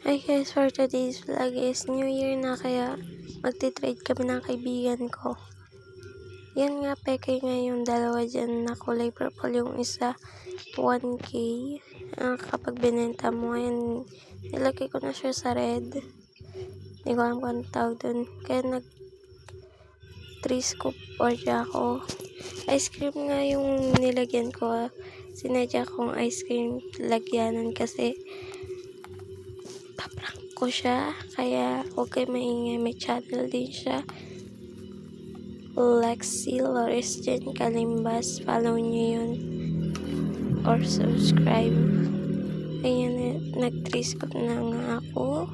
Hi guys, for today's vlog is New Year na kaya magti-trade kami ng kaibigan ko. Yan nga, peke nga yung dalawa dyan na kulay purple, yung isa 1k. Kapag binenta mo, yan, nilagay ko na siya sa red. Hindi ko alam kung anong tawag dun. Kaya nag 3 scoop order ako. Ice cream nga yung nilagyan ko. Sinadya kong ice cream lagyanan kasi paprank ko siya, kaya huwag kayo maingay, may channel din siya, Lexi Lores dyan Kalimbas, follow nyo yun or subscribe. Ayan, nag-3scoop na nga ako.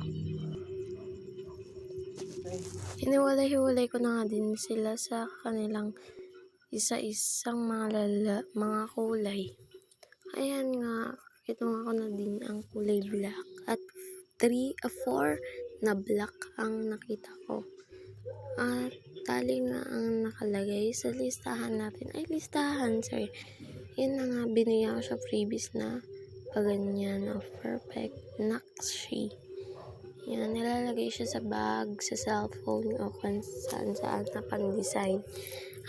Iniwalay-hiwalay ko na nga din sila sa kanilang isa-isang mga kulay. Ayan nga, kinuha ko na din ang kulay black at 4 na black ang nakita ko. At tali nga ang nakalagay sa listahan natin. Sorry. Yun na nga, binigyan ko siya freebies na paganyan of perfect Nakshi. Yan, nilalagay siya sa bag, sa cellphone, o kung saan na pang-design.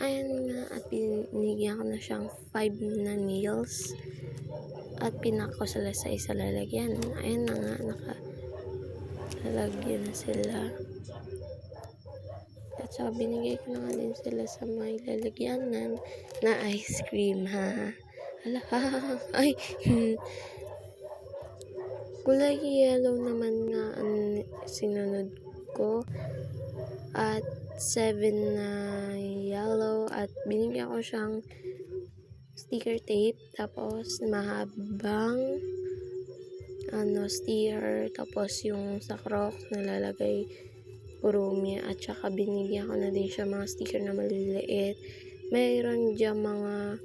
Ayan nga, at binigyan ko na siyang 5 na nails. At pinako sila sa isa lalagyan. Ayan na nga, nakalagyan na sila. At saka binigay ko na nga din sila sa may lalagyanan na ice cream, ha. Ala, ay, kulay yellow naman nga ang sinunod ko. At 7 na yellow. At binigyan ko siyang sticker tape. Tapos mahabang sticker. Tapos yung sa Crocs nalalagay Kurumi. At saka binigyan ko na din siya mga sticker na maliliit. Mayroon dyan mga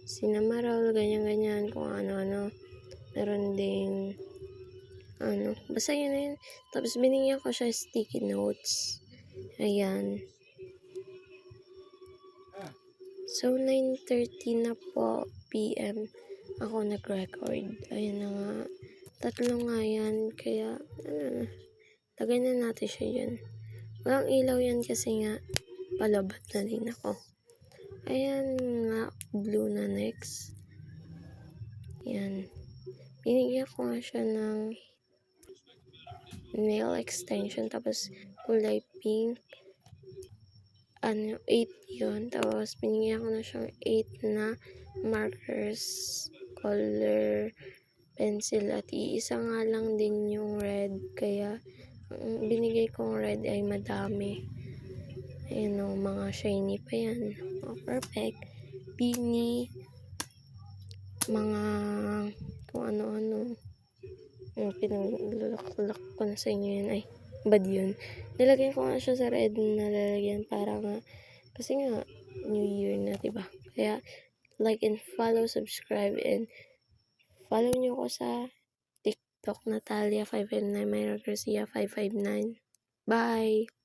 Cinnamoroll, ganyan-ganyan, kung ano-ano. Meron ding basta yun na yun. Tapos binigyan ko siya sticky notes. Ayan. So 9:30 na po PM ako nag-record. Ayan na nga. 3 nga yan. Kaya lagay na natin siya dyan. Walang ilaw yan kasi nga palabat na din ako. Ayan nga, blue na next. Yan. Binigyan ko nga siya ng nail extension, tapos kulay pink. 8 yun. Tapos binigyan ko na siyang 8 na markers, color pencil, at iisa nga lang din yung red. Kaya ang binigay kong red ay madami. Ayan o, mga shiny pa yan. Perfect. Beanie. Mga kung ano-ano. Pinaglalak ko na sa inyo yan. Ay, bad yun. Nilagyan ko nga siya sa red na lalagyan para nga, kasi nga, New Year na, diba? Kaya, like and follow, subscribe, and follow nyo ko sa TikTok, Natalia559, Myra Garcia 559. Bye!